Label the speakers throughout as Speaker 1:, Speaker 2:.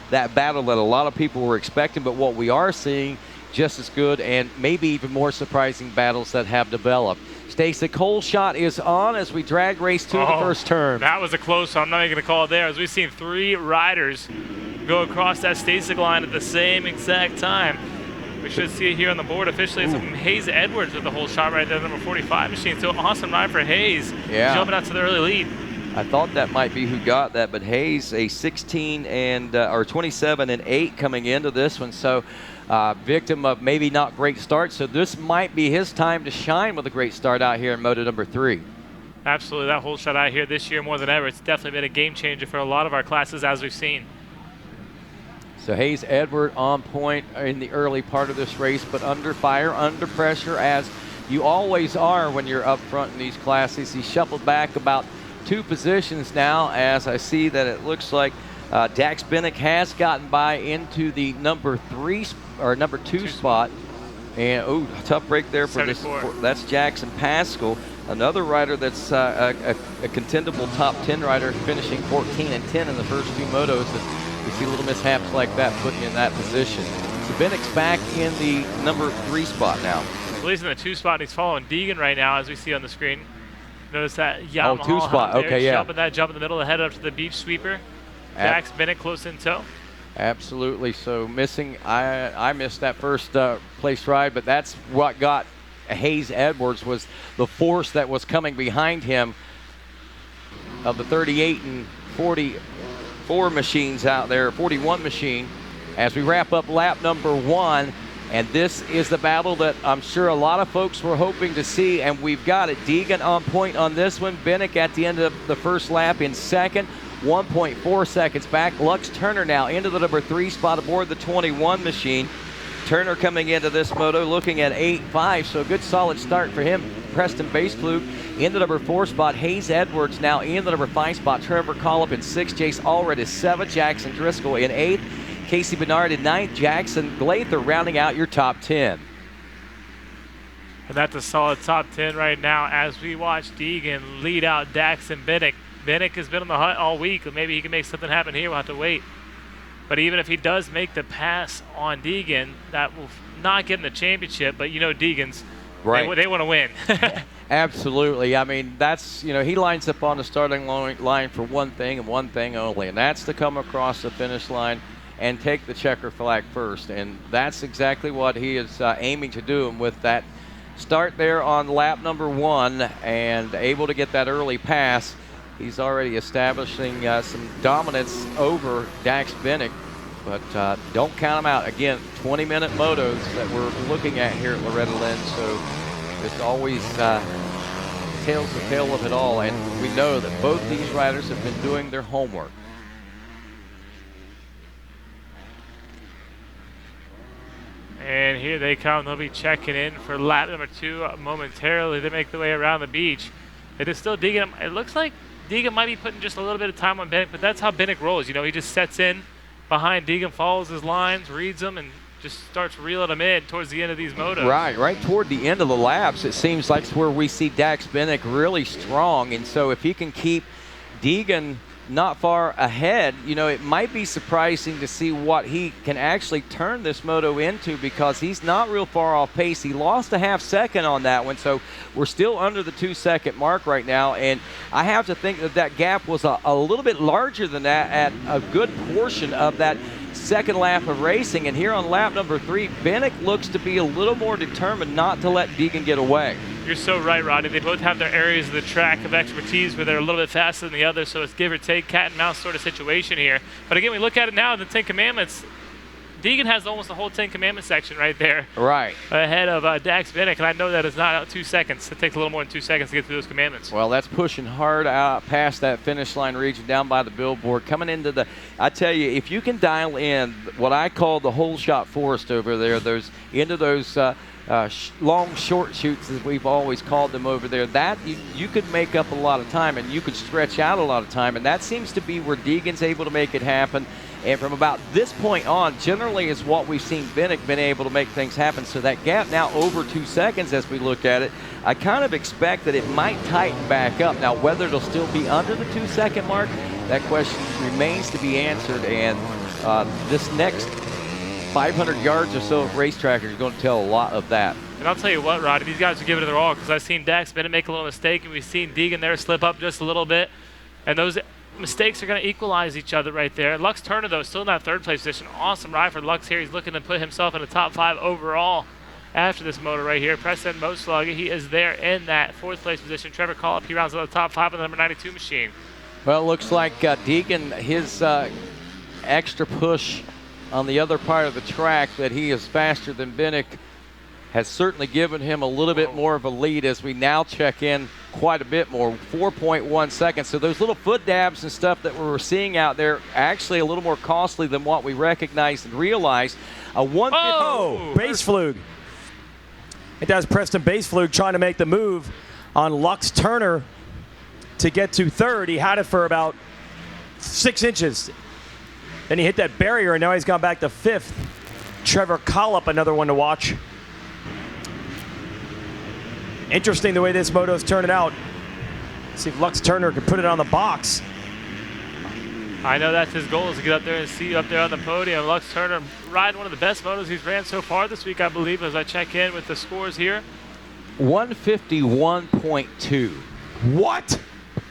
Speaker 1: that battle that a lot of people were expecting, but what we are seeing, just as good and maybe even more surprising battles that have developed. Stacy, Cole shot is on as we drag race to the first turn.
Speaker 2: That was a close, so I'm not even going to call it there, as we've seen 3 riders go across that Stasic line at the same exact time. We should see it here on the board officially. It's Hayes Edwards with the whole shot right there, number 45 machine. So awesome ride for Hayes.
Speaker 1: Yeah.
Speaker 2: Jumping out to the early lead.
Speaker 1: I thought that might be who got that, but Hayes a 16 and or 27 and 8 coming into this one. So victim of maybe not great start. So this might be his time to shine with a great start out here in Moto number 3.
Speaker 2: Absolutely, that whole shot out here this year more than ever. It's definitely been a game changer for a lot of our classes, as we've seen.
Speaker 1: So Hayes Edward on point in the early part of this race, but under fire, under pressure, as you always are when you're up front in these classes. He shuffled back about 2 positions now, as I see that it looks like Dax Bennick has gotten by into the number 2 spot. And tough break there for
Speaker 2: 74.
Speaker 1: That's Jackson Pascal, another rider that's a contendable top 10 rider, finishing 14 and 10 in the first 2 motos. We see little mishaps like that putting in that position. So Bennick's back in the number 3 spot now.
Speaker 2: Well, he's in the 2 spot, and he's following Deegan right now, as we see on the screen. Notice that Yamaha
Speaker 1: 2 spot, okay, yeah.
Speaker 2: Jumping that jump in the middle, head up to the beach sweeper. Dax Bennick close in tow.
Speaker 1: Absolutely. So missing, I missed that first place ride, but that's what got Hayes Edwards, was the force that was coming behind him of the 38 and 44 machines out there, 41 machine, as we wrap up lap number 1. And this is the battle that I'm sure a lot of folks were hoping to see, and we've got it. Deegan on point on this one. Bennick at the end of the first lap in second, 1.4 seconds back. Lux Turner now into the number 3 spot aboard the 21 machine. Turner coming into this moto looking at 8.5, so a good solid start for him. Preston Baseflug in the number 4 spot. Hayes Edwards now in the number 5 spot. Trevor Collop in 6th. Jace Allred is 7th. Jackson Driscoll in 8th. Casey Bernard in 9th. Jackson Glather rounding out your top 10.
Speaker 2: And that's a solid top 10 right now as we watch Deegan lead out Dax and Bennick. Bennick has been on the hunt all week. Maybe he can make something happen here. We'll have to wait. But even if he does make the pass on Deegan, that will not get him the championship. But you know Deegan's,
Speaker 1: right.
Speaker 2: They want to win.
Speaker 1: Absolutely. I mean, that's, he lines up on the starting line for one thing and one thing only, and that's to come across the finish line and take the checker flag first. And that's exactly what he is aiming to do. And with that start there on lap number 1 and able to get that early pass, he's already establishing some dominance over Dax Bennick. But don't count him out. Again, 20-minute motos that we're looking at here at Loretta, Lynn. So it's always tails the tail of it all. And we know that both these riders have been doing their homework.
Speaker 2: And here they come. They'll be checking in for lap number 2 momentarily. They make their way around the beach. It is still Deegan. It looks like Deegan might be putting just a little bit of time on Bennick, but that's how Bennick rolls. He just sets in behind Deegan, follows his lines, reads them, and just starts reeling them in towards the end of these motos. Right
Speaker 1: toward the end of the laps, it seems like it's where we see Dax Bennick really strong. And so if he can keep Deegan not far ahead, it might be surprising to see what he can actually turn this moto into, because he's not real far off pace. He lost a half second on that one, so we're still under the 2-second mark right now, and I have to think that gap was a little bit larger than that at a good portion of that second lap of racing. And here on lap number 3, Bennick looks to be a little more determined not to let Deegan get away.
Speaker 2: You're so right, Rodney. They both have their areas of the track of expertise where they're a little bit faster than the other, so it's give or take, cat and mouse sort of situation here. But again, we look at it now, the 10 Commandments. Deegan has almost the whole 10 Commandments section right there.
Speaker 1: Right.
Speaker 2: Ahead of Dax Bennick, and I know that it's not 2 seconds. It takes a little more than 2 seconds to get through those commandments.
Speaker 1: Well, that's pushing hard out past that finish line region down by the billboard. Coming into I tell you, if you can dial in what I call the whole shot forest over there, those long short shoots, as we've always called them over there, that you could make up a lot of time and you could stretch out a lot of time, and that seems to be where Deegan's able to make it happen. And from about this point on, generally is what we've seen Bennick been able to make things happen. So that gap now over 2 seconds as we look at it, I kind of expect that it might tighten back up. Now, whether it'll still be under the 2-second mark, that question remains to be answered. And This next 500 yards or so of racetrack is going to tell a lot of that.
Speaker 2: And I'll tell you what, Roddy, these guys are giving it their all because I've seen Dax Bennett make a little mistake, and we've seen Deegan there slip up just a little bit. And those mistakes are going to equalize each other right there. Lux Turner, though, still in that third place position. Awesome ride for Lux here. He's looking to put himself in the top 5 overall after this moto right here. Preston Moslug, he is there in that fourth place position. Trevor Collop, he rounds out the top 5 on the number 92 machine.
Speaker 1: Well, it looks like Deegan, his extra push on the other part of the track that he is faster than Binnick has certainly given him a little bit more of a lead as we now check in quite a bit more, 4.1 seconds. So those little foot dabs and stuff that we were seeing out there actually a little more costly than what we recognized and realized. A 150.
Speaker 3: Oh, Baseflug. It does Preston Baseflug trying to make the move on Lux Turner to get to third. He had it for about 6 inches. Then he hit that barrier, and now he's gone back to fifth. Trevor Collop, another one to watch. Interesting the way this moto's turning out. See if Lux Turner can put it on the box.
Speaker 2: I know that's his goal, is to get up there and see you up there on the podium. Lux Turner riding one of the best motos he's ran so far this week, I believe, as I check in with the scores here.
Speaker 1: 151.2.
Speaker 3: What?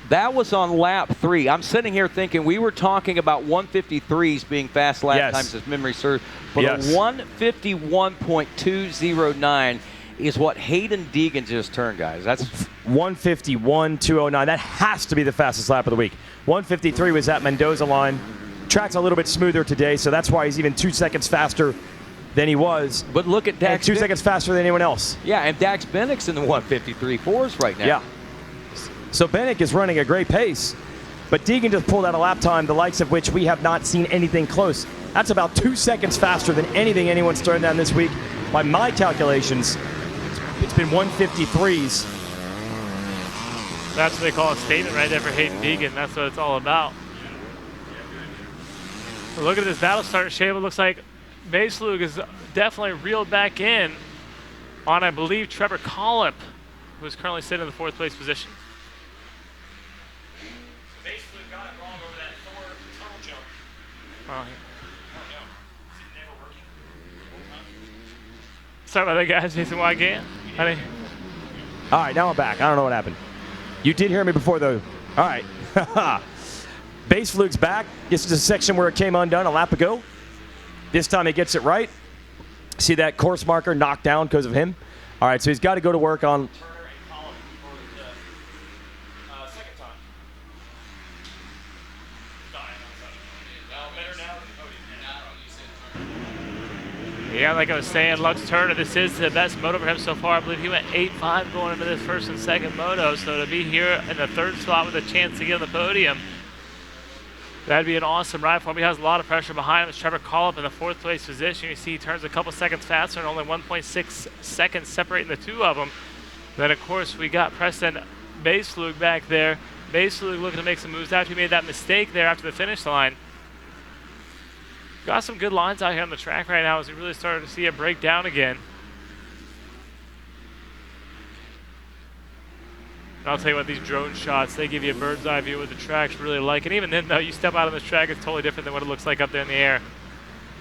Speaker 1: That was on lap 3. I'm sitting here thinking we were talking about 153s being fast lap times as memory serves, but a 151.209 is what Hayden Deegan just turned, guys. That's
Speaker 3: 151.209. That has to be the fastest lap of the week. 153 was that Mendoza line. Track's a little bit smoother today, so that's why he's even 2 seconds faster than he was.
Speaker 1: But look at Dax.
Speaker 3: 2 seconds faster than anyone else.
Speaker 1: Yeah, and Dax Bennick's in the 153.4s right now.
Speaker 3: Yeah. So Bennick is running a great pace, but Deegan just pulled out a lap time, the likes of which we have not seen anything close. That's about 2 seconds faster than anything anyone's turned down this week. By my calculations, it's been 153s.
Speaker 2: That's what they call a statement right there for Hayden Deegan. That's what it's all about. So look at this battle start shape. It looks like Baselug is definitely reeled back in on, I believe, Trevor Collop, who's currently sitting in the fourth place position.
Speaker 3: Baselug got it wrong over that Thor tunnel jump.
Speaker 2: Oh, yeah.
Speaker 3: Is it never working?
Speaker 2: Sorry about that, guys. Jason Wygant.
Speaker 3: All right, now I'm back. I don't know what happened. You did hear me before, though. All right. Baseflug's back. This is a section where it came undone a lap ago. This time he gets it right. See that course marker knocked down because of him? All right, so he's got to go to work on Turner and Collins for the second time.
Speaker 2: Yeah, like I was saying, Lux Turner, this is the best moto for him so far. I believe he went 8.5 going into this first and second moto. So to be here in the third slot with a chance to get on the podium, that'd be an awesome ride for him. He has a lot of pressure behind him. It's Trevor Collop in the fourth place position. You see he turns a couple seconds faster and only 1.6 seconds separating the two of them. Then, of course, we got Preston Baselug back there. Baselug looking to make some moves after he made that mistake there after the finish line. Got some good lines out here on the track right now as we really started to see it break down again. And I'll tell you what, these drone shots, they give you a bird's eye view of what the track's really like. And even then, though, you step out on this track, it's totally different than what it looks like up there in the air.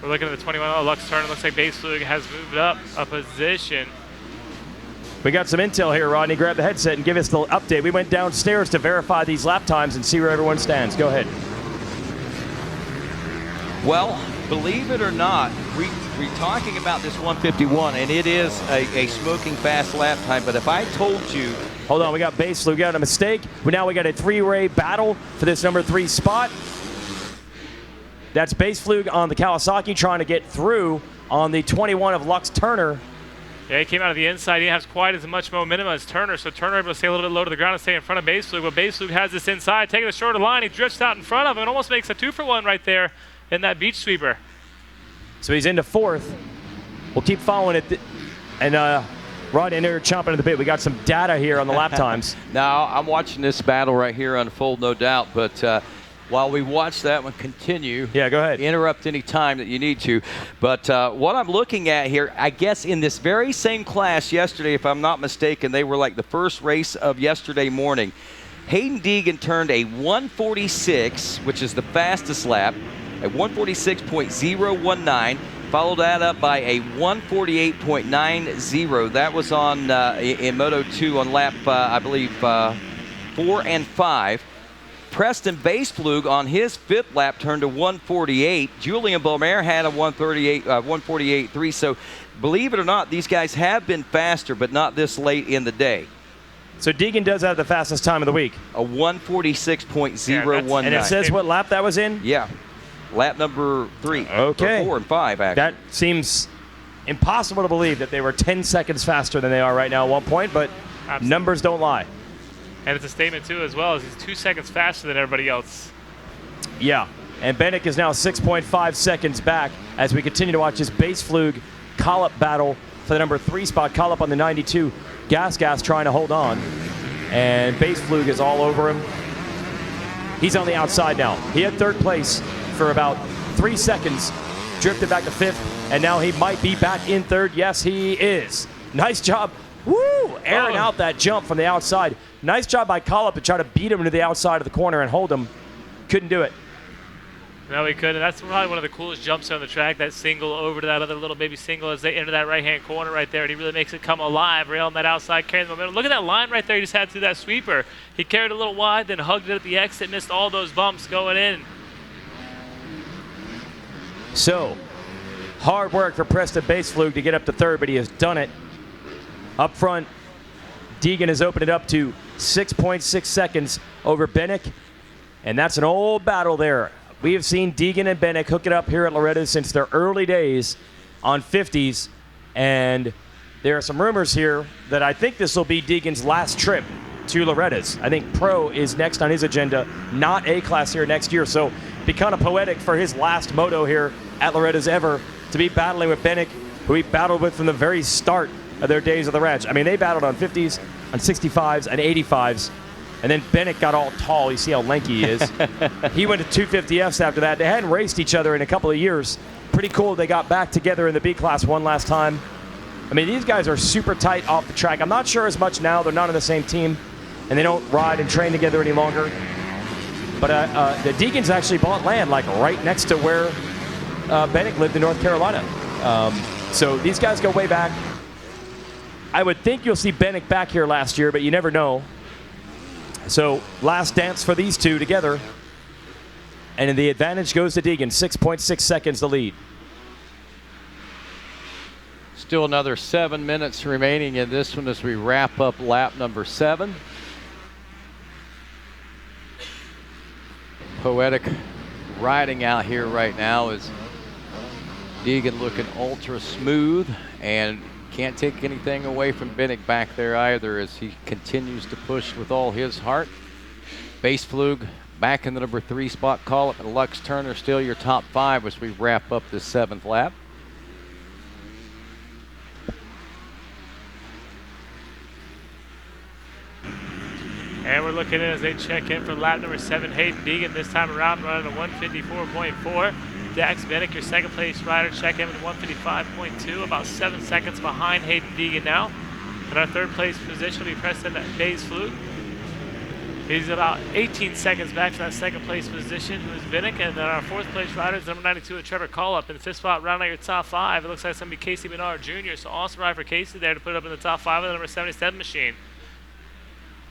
Speaker 2: We're looking at the 21. Oh, Lux Turner. Looks like Baselug has moved up a position.
Speaker 3: We got some intel here, Rodney. Grab the headset and give us the update. We went downstairs to verify these lap times and see where everyone stands. Go ahead.
Speaker 1: Well, believe it or not, we're talking about this 151, and it is a smoking fast lap time. But if I told you...
Speaker 3: Hold on, we got Baselug. We got a mistake. Now we got a three-way battle for this number 3 spot. That's Baselug on the Kawasaki trying to get through on the 21 of Lux Turner.
Speaker 2: Yeah, he came out of the inside. He didn't have quite as much momentum as Turner, so Turner able to stay a little bit low to the ground and stay in front of Baselug. But Baselug has this inside, taking the shorter line. He drifts out in front of him and almost makes a 2-for-1 right there in that beach sweeper.
Speaker 3: So he's into fourth. We'll keep following it. And Rod in there chomping at the bit. We got some data here on the lap times.
Speaker 1: Now, I'm watching this battle right here unfold, no doubt. But while we watch that one continue,
Speaker 3: yeah, go ahead.
Speaker 1: Interrupt any time that you need to. But what I'm looking at here, I guess in this very same class yesterday, if I'm not mistaken, they were like the first race of yesterday morning. Hayden Deegan turned a 146, which is the fastest lap. a 146.019. Followed that up by a 148.90. That was on in Moto 2 on lap, I believe, 4 and 5. Preston Baseflug on his 5th lap turned to 148. Julian Beaumer had a 148.3. So believe it or not, these guys have been faster, but not this late in the day.
Speaker 3: So Deegan does have the fastest time of the week.
Speaker 1: A 146.019.
Speaker 3: And it says what lap that was in?
Speaker 1: Yeah. Lap number 3.
Speaker 3: Okay.
Speaker 1: Or 4 and 5, actually.
Speaker 3: That seems impossible to believe that they were 10 seconds faster than they are right now at one point, but
Speaker 2: Absolutely.
Speaker 3: Numbers don't lie.
Speaker 2: And it's a statement, too, as well, as he's 2 seconds faster than everybody else.
Speaker 3: Yeah. And Bennick is now 6.5 seconds back as we continue to watch this Baseflug Collop battle for the number 3 spot. Collop on the 92. Gas trying to hold on. And Baseflug is all over him. He's on the outside now. He had 3rd place for about 3 seconds, drifted back to 5th, and now he might be back in 3rd. Yes, he is. Nice job. Woo! Airing out that jump from the outside. Nice job by Collop to try to beat him to the outside of the corner and hold him. Couldn't do it.
Speaker 2: No, he couldn't. That's probably one of the coolest jumps on the track, that single over to that other little baby single as they enter that right-hand corner right there, and he really makes it come alive, railing that outside, carrying the momentum. Look at that line right there he just had through that sweeper. He carried a little wide, then hugged it at the exit, missed all those bumps going in.
Speaker 3: So, hard work for Preston Baseflug to get up to 3rd, but he has done it. Up front, Deegan has opened it up to 6.6 seconds over Bennick, and that's an old battle there. We have seen Deegan and Bennick hook it up here at Loretta since their early days on 50s, and there are some rumors here that I think this will be Deegan's last trip to Loretta's. I think Pro is next on his agenda, not A-Class here next year, so be kind of poetic for his last moto here at Loretta's ever to be battling with Bennick, who he battled with from the very start of their days of the ranch. I mean, they battled on 50s, on 65s, and 85s, and then Bennick got all tall. You see how lanky he is. He went to 250Fs after that. They hadn't raced each other in a couple of years. Pretty cool they got back together in the B-Class one last time. I mean, these guys are super tight off the track. I'm not sure as much now. They're not on the same team, and they don't ride and train together any longer. But the Deegans actually bought land like right next to where Bennick lived in North Carolina. So these guys go way back. I would think you'll see Bennick back here last year, but you never know. So last dance for these two together. And the advantage goes to Deegan, 6.6 seconds the lead.
Speaker 1: Still another 7 minutes remaining in this one as we wrap up lap number 7. Poetic riding out here right now is Deegan looking ultra smooth and can't take anything away from Bennick back there either as he continues to push with all his heart. Baseflug back in the number 3 spot. Collop and Lux Turner still your top 5 as we wrap up this 7th lap.
Speaker 2: And we're looking in as they check in for lap number 7. Hayden Deegan this time around running a 154.4. Dax Bennick, your 2nd place rider, check in with 155.2, about 7 seconds behind Hayden Deegan now. And our 3rd place position will be Preston Baseflug. He's about 18 seconds back from that 2nd place position, who is Bennick. And then our 4th place rider is number 92, Trevor Collop. In the 5th spot, rounding out your top 5, it looks like it's going to be Casey Menard Jr. So awesome ride for Casey there to put up in the top 5 of the number 77 machine.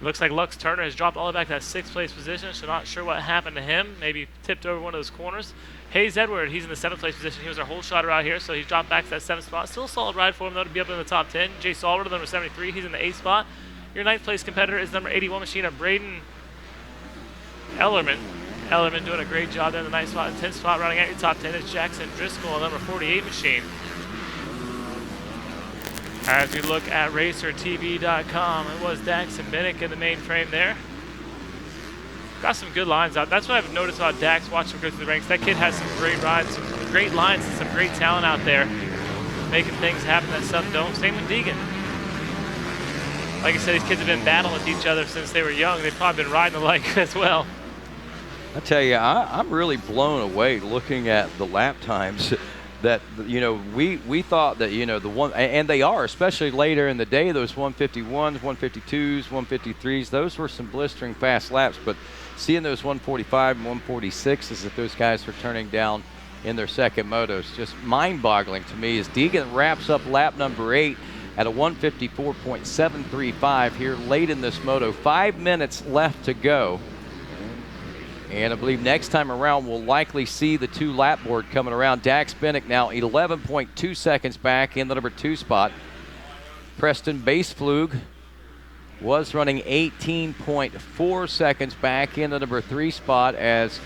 Speaker 2: Looks like Lux Turner has dropped all the way back to that 6th place position, so not sure what happened to him. Maybe tipped over one of those corners. Hayes Edward, he's in the 7th place position. He was our whole shotter out here, so he's dropped back to that 7th spot. Still a solid ride for him, though, to be up in the top 10. Jay Salter, number 73, he's in the 8th spot. Your 9th place competitor is number 81 machine of Braden Ellerman. Ellerman doing a great job there in the 9th spot. And 10th spot, rounding out your top 10 is Jackson Driscoll, number 48 machine. As we look at RacerTV.com, it was Dax and Bennick in the main frame there. Got some good lines out. That's what I've noticed about Dax watching him go through the ranks. That kid has some great rides, some great lines, and some great talent out there, making things happen that some don't. Same with Deegan. Like I said, these kids have been battling with each other since they were young. They've probably been riding alike as well.
Speaker 1: I tell you, I'm really blown away looking at the lap times that, you know, we thought that, you know, the one, and they are, especially later in the day, those 151s, 152s, 153s, those were some blistering fast laps. But seeing those 145 and 146s that those guys are turning down in their second moto is just mind-boggling to me as Deegan wraps up lap number 8 at a 154.735 here late in this moto. 5 minutes left to go. And I believe next time around we'll likely see the 2 lap board coming around. Dax Bennick now 11.2 seconds back in the number 2 spot. Preston Baseflug was running 18.4 seconds back in the number 3 spot. As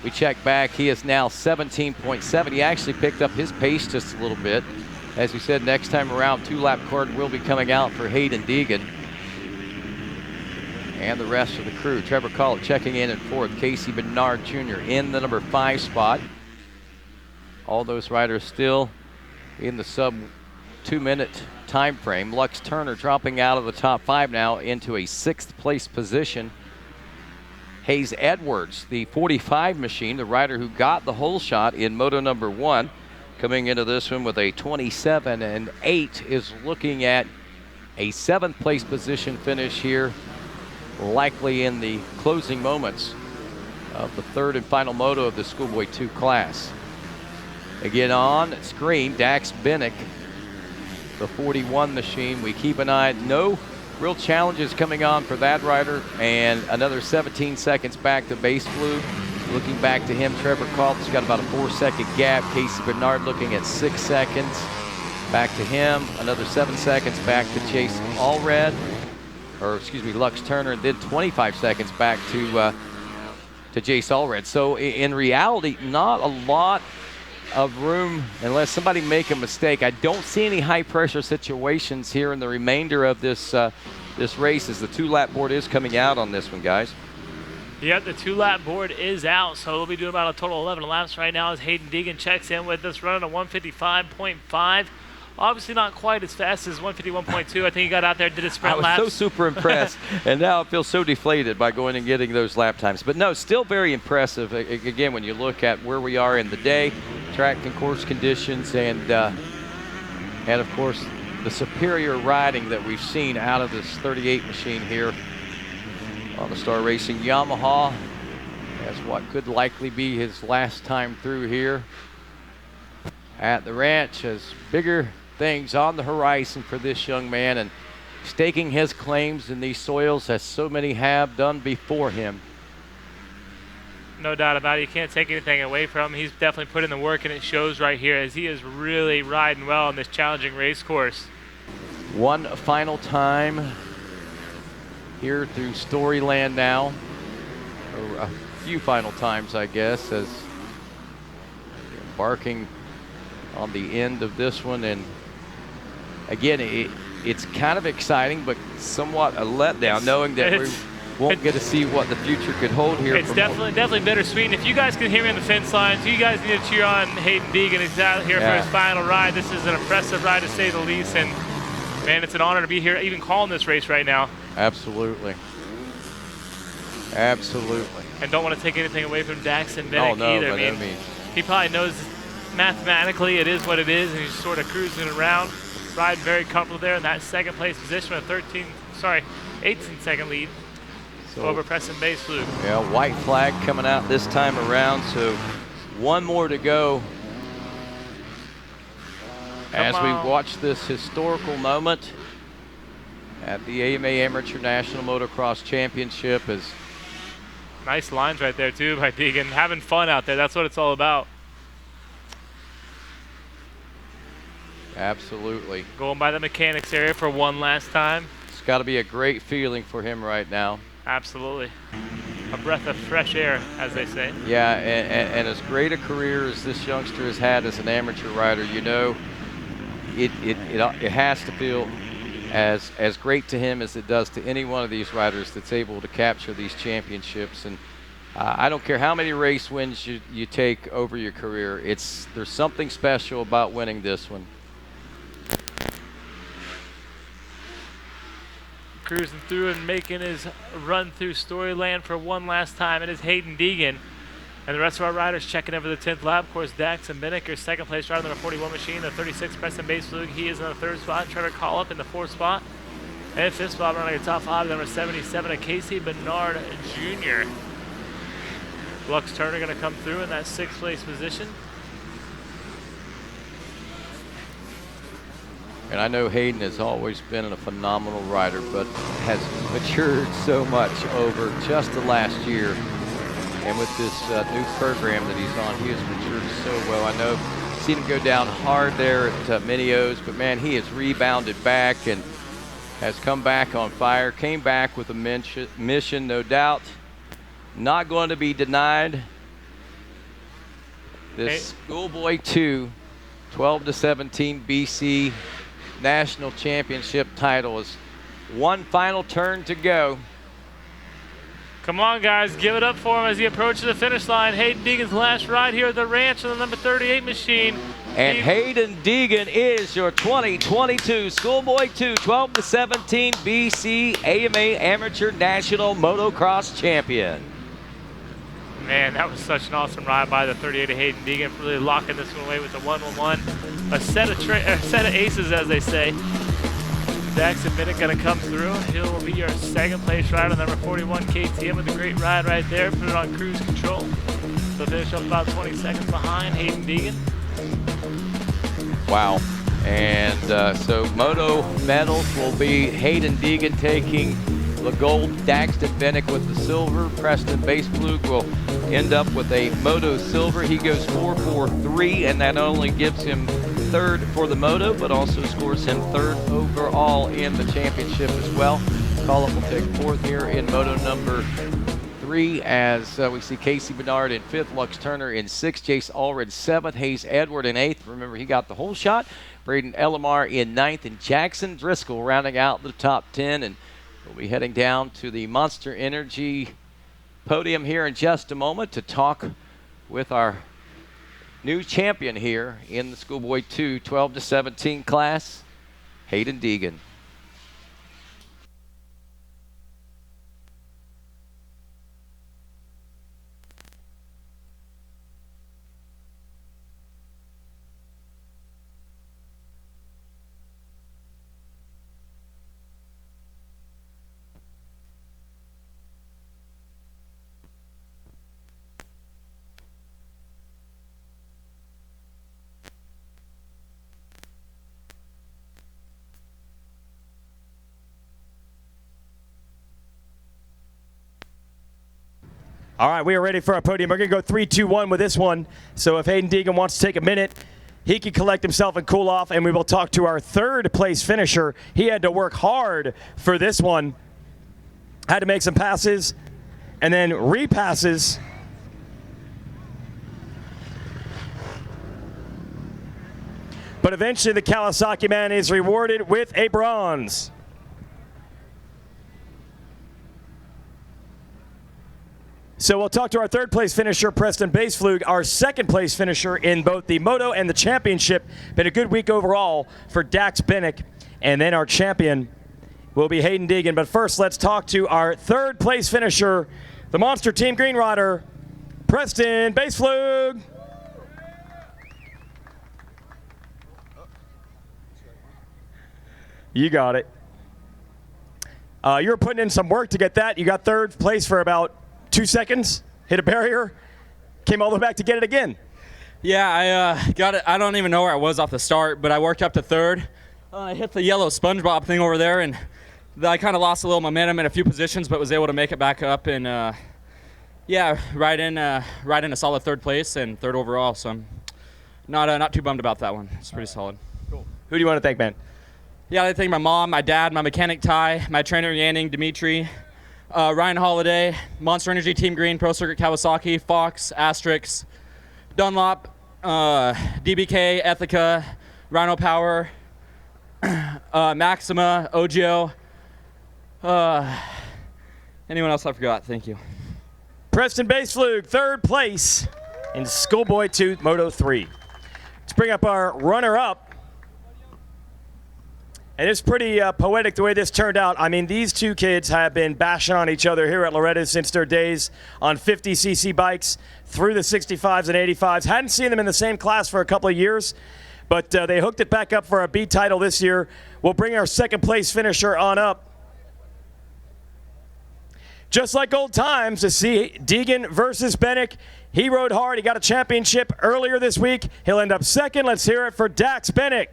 Speaker 1: we check back, he is now 17.7. He actually picked up his pace just a little bit. As we said, next time around, 2 lap card will be coming out for Hayden Deegan and the rest of the crew. Trevor Collett checking in 4th. Casey Bernard Jr. in the number 5 spot. All those riders still in the sub 2 minute time frame. Lux Turner dropping out of the top 5 now into a 6th place position. Hayes Edwards, the 45 machine, the rider who got the whole shot in moto number 1, coming into this one with a 27-8, is looking at a 7th place position finish here, likely in the closing moments of the 3rd and final moto of the Schoolboy 2 class. Again on screen, Dax Bennick, the 41 machine. We keep an eye, no real challenges coming on for that rider, and another 17 seconds back to Baseflug. Looking back to him, Trevor Collins got about a 4-second gap. Casey Bernard looking at 6 seconds. Back to him, another 7 seconds back to Chase Allred, Lux Turner, and then 25 seconds back to Jace Allred. So in reality, not a lot of room unless somebody make a mistake. I don't see any high pressure situations here in the remainder of this this race as the 2 lap board is coming out on this one, guys.
Speaker 2: Yep, the 2 lap board is out, so we'll be doing about a total of 11 laps right now as Hayden Deegan checks in with us, running a 155.5. Obviously not quite as fast as 151.2. I think he got out there, did his sprint laps.
Speaker 1: I was so super impressed, and now I feel so deflated by going and getting those lap times. But no, still very impressive. Again, when you look at where we are in the day, track and course conditions, and of course the superior riding that we've seen out of this 38 machine here on the Star Racing Yamaha, as what could likely be his last time through here at the ranch, as bigger things on the horizon for this young man and staking his claims in these soils as so many have done before him.
Speaker 2: No doubt about it. You can't take anything away from him. He's definitely put in the work, and it shows right here as he is really riding well on this challenging race course.
Speaker 1: One final time here through Storyland now, or a few final times, I guess, as embarking on the end of this one. And again, it's kind of exciting, but somewhat a letdown, knowing that we won't get to see what the future could hold here.
Speaker 2: It's definitely bittersweet. And if you guys can hear me on the fence lines, you guys need to cheer on Hayden Deegan. He's out here for his final ride. This is an impressive ride, to say the least. And man, it's an honor to be here, even calling this race right now.
Speaker 1: Absolutely. Absolutely.
Speaker 2: And don't want to take anything away from Dax and Bennick either.
Speaker 1: I mean,
Speaker 2: he probably knows mathematically it is what it is, and he's sort of cruising around, riding very comfortable there in that 2nd place position with 18-second lead over Preston Baseflug.
Speaker 1: Yeah, white flag coming out this time around, so one more to go as we watch this historical moment at the AMA Amateur National Motocross Championship. As
Speaker 2: nice lines right there too by Deegan, having fun out there. That's what it's all about.
Speaker 1: Absolutely.
Speaker 2: Going by the mechanics area for one last time.
Speaker 1: It's got to be a great feeling for him right now.
Speaker 2: Absolutely. A breath of fresh air, as they say.
Speaker 1: Yeah, and as great a career as this youngster has had as an amateur rider, you know, it has to feel as great to him as it does to any one of these riders that's able to capture these championships. And I don't care how many race wins you take over your career, there's something special about winning this one.
Speaker 2: Cruising through and making his run through Storyland for one last time. It is Hayden Deegan. And the rest of our riders checking over the 10th lap. Of course, Dax and Bennick are 2nd place rider, number 41 machine. The 36 Preston Baseflug, he is in the 3rd spot. Trevor Collett in the 4th spot. And 5th spot running a top 5, number 77, Casey Bernard Jr. Lux Turner going to come through in that 6th place position.
Speaker 1: And I know Hayden has always been a phenomenal rider, but has matured so much over just the last year. And with this new program that he's on, he has matured so well. I know I've seen him go down hard there at Mini-O's, but man, he has rebounded back and has come back on fire. Came back with a mission, no doubt. Not going to be denied. This Schoolboy 2, 12-17 BC National Championship title is one final turn to go.
Speaker 2: Come on, guys, give it up for him as he approaches the finish line. Hayden Deegan's last ride here at the ranch on the number 38 machine.
Speaker 1: And Hayden Deegan is your 2022 Schoolboy 2 12-17 BC AMA Amateur National Motocross Champion.
Speaker 2: Man, that was such an awesome ride by the 38 of Hayden Deegan, really locking this one away with the 1-1-1. A set of aces, as they say. Jackson Bennett going to come through. He'll be your 2nd place rider, number 41 KTM, with a great ride right there. Put it on cruise control. They'll finish up about 20 seconds behind Hayden Deegan.
Speaker 1: Wow. And so Moto medals will be Hayden Deegan taking the gold, Daxton Bennett with the silver, Preston Baseflug will end up with a Moto silver. He goes 4-4-3, and that only gives him 3rd for the Moto, but also scores him 3rd overall in the championship as well. Collin will take 4th here in Moto number 3, as we see Casey Bernard in 5th, Lux Turner in 6th, Jace Allred 7th, Hayes Edward in 8th. Remember, he got the whole shot. Braden Elamar in 9th, and Jackson Driscoll rounding out the top 10. And we'll be heading down to the Monster Energy podium here in just a moment to talk with our new champion here in the Schoolboy 2 12-17 class, Hayden Deegan.
Speaker 3: All right, we are ready for our podium. We're going to go 3-2-1 with this one. So if Hayden Deegan wants to take a minute, he can collect himself and cool off, and we will talk to our 3rd place finisher. He had to work hard for this one. Had to make some passes and then repasses. But eventually the Kawasaki man is rewarded with a bronze. So we'll talk to our 3rd place finisher, Preston Baseflug, our 2nd place finisher in both the Moto and the Championship. Been a good week overall for Dax Bennick. And then our champion will be Hayden Deegan. But first, let's talk to our 3rd place finisher, the Monster Team Green Rider, Preston Baseflug. You got it. You were putting in some work to get that. You got 3rd place for about 2 seconds, hit a barrier, came all the way back to get it again.
Speaker 4: Yeah, I got it. I don't even know where I was off the start, but I worked up to 3rd. I hit the yellow SpongeBob thing over there, and I kind of lost a little momentum in a few positions, but was able to make it back up and, yeah, right in a solid 3rd place and 3rd overall. So I'm not too bummed about that one. It's pretty solid.
Speaker 3: Cool. Who do you want to thank, man?
Speaker 4: Yeah, I thank my mom, my dad, my mechanic Ty, my trainer Yanning, Dimitri, Ryan Holiday, Monster Energy Team Green, Pro Circuit Kawasaki, Fox, Asterix, Dunlop, DBK, Ethica, Rhino Power, Maxima, Ogio, anyone else I forgot, thank you.
Speaker 3: Preston Baseflug, 3rd place in Schoolboy 2 Moto 3. Let's bring up our runner-up. And it's pretty poetic the way this turned out. I mean, these two kids have been bashing on each other here at Loretta since their days on 50cc bikes through the 65s and 85s. Hadn't seen them in the same class for a couple of years, but they hooked it back up for a B title this year. We'll bring our 2nd place finisher on up. Just like old times to see Deegan versus Bennick. He rode hard. He got a championship earlier this week. He'll end up second. Let's hear it for Dax Bennick.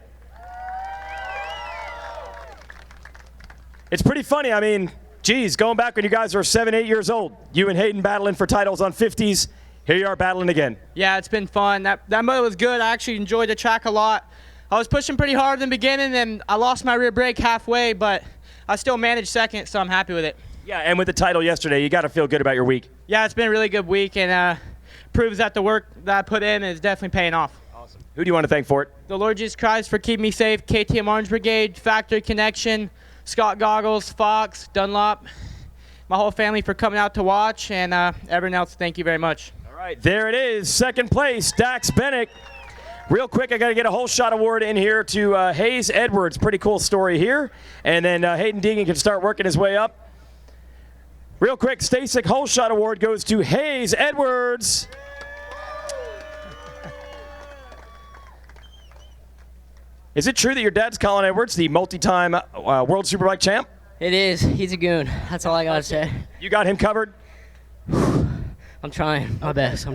Speaker 3: It's pretty funny. I mean, geez, going back when you guys were 7, 8 years old, you and Hayden battling for titles on 50s. Here you are battling again.
Speaker 5: Yeah, it's been fun. That moto was good. I actually enjoyed the track a lot. I was pushing pretty hard in the beginning, and I lost my rear brake halfway, but I still managed second, so I'm happy with it.
Speaker 3: Yeah, and with the title yesterday, you got to feel good about your week.
Speaker 5: Yeah, it's been a really good week, and proves that the work that I put in is definitely paying off.
Speaker 3: Awesome. Who do you want to thank for it?
Speaker 5: The Lord Jesus Christ for keeping me safe, KTM Orange Brigade, Factory Connection, Scott Goggles, Fox, Dunlop, my whole family for coming out to watch, and everyone else, thank you very much.
Speaker 3: All right, there it is. Second place, Dax Bennick. Real quick, I got to get a whole shot award in here to Hayes Edwards. Pretty cool story here. And then Hayden Deegan can start working his way up. Real quick, Stasic whole shot award goes to Hayes Edwards. Is it true that your dad's Colin Edwards, the multi-time World Superbike champ?
Speaker 6: It is. He's a goon. That's all I got to say.
Speaker 3: You got him covered?
Speaker 6: I'm trying my best.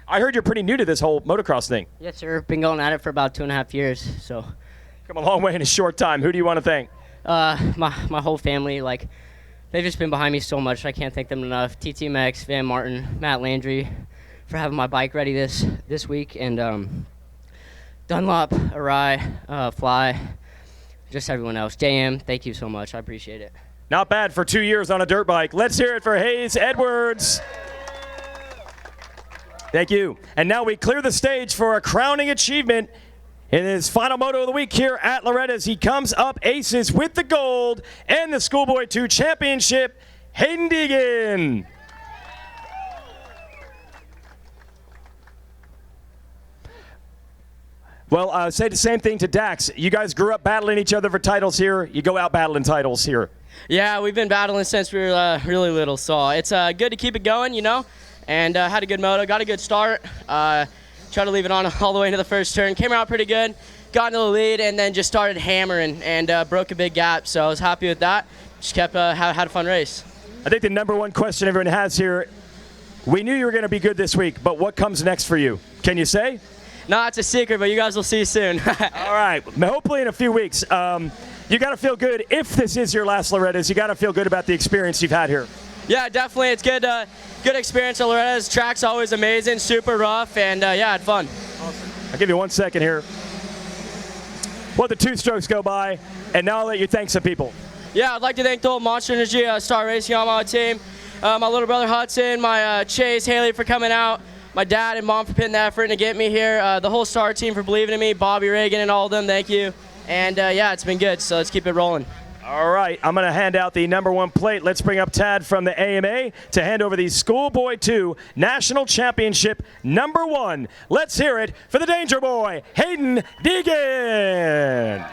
Speaker 3: I heard you're pretty new to this whole motocross thing.
Speaker 6: Yes, sir. Been going at it for about 2.5 years. So,
Speaker 3: Come a long way in a short time. Who do you want to thank?
Speaker 6: my whole family, like, they've just been behind me so much. I can't thank them enough. TTMX, Van Martin, Matt Landry for having my bike ready this week, and Dunlop, Arai, Fly, just everyone else. JM, thank you so much. I appreciate it.
Speaker 3: Not bad for 2 years on a dirt bike. Let's hear it for Hayes Edwards. Thank you. And now we clear the stage for a crowning achievement in his final moto of the week here at Loretta as he comes up aces with the gold and the Schoolboy 2 championship, Hayden Deegan. Well, say the same thing to Dax. You guys grew up battling each other for titles here. You go out battling titles here.
Speaker 6: Yeah, we've been battling since we were really little, so it's good to keep it going, you know, and had a good moto, got a good start. Tried to leave it on all the way into the first turn. Came out pretty good, got into the lead, and then just started hammering and broke a big gap, so I was happy with that. Just kept had a fun race.
Speaker 3: I think the number one question everyone has here, we knew you were going to be good this week, but what comes next for you? Can you say?
Speaker 6: No, it's a secret, but you guys will see soon.
Speaker 3: All right, hopefully in a few weeks. You got to feel good. If this is your last Loretta's, you got to feel good about the experience you've had here.
Speaker 6: Yeah, definitely. It's good. Good experience at Loretta's. Track's always amazing, super rough, and yeah, I had fun.
Speaker 3: Awesome. I'll give you 1 second here. Well, the 2 strokes go by, and now I'll let you thank some people.
Speaker 6: Yeah, I'd like to thank the whole Monster Energy Star Racing on my team, my little brother Hudson, my Chase, Haley for coming out, my dad and mom for putting the effort in to get me here, the whole Star team for believing in me, Bobby Reagan and all of them, thank you. And yeah, it's been good, so let's keep it rolling.
Speaker 3: All right, I'm going to hand out the number 1 plate. Let's bring up Tad from the AMA to hand over the Schoolboy 2 National Championship number 1. Let's hear it for the Danger Boy, Hayden Deegan.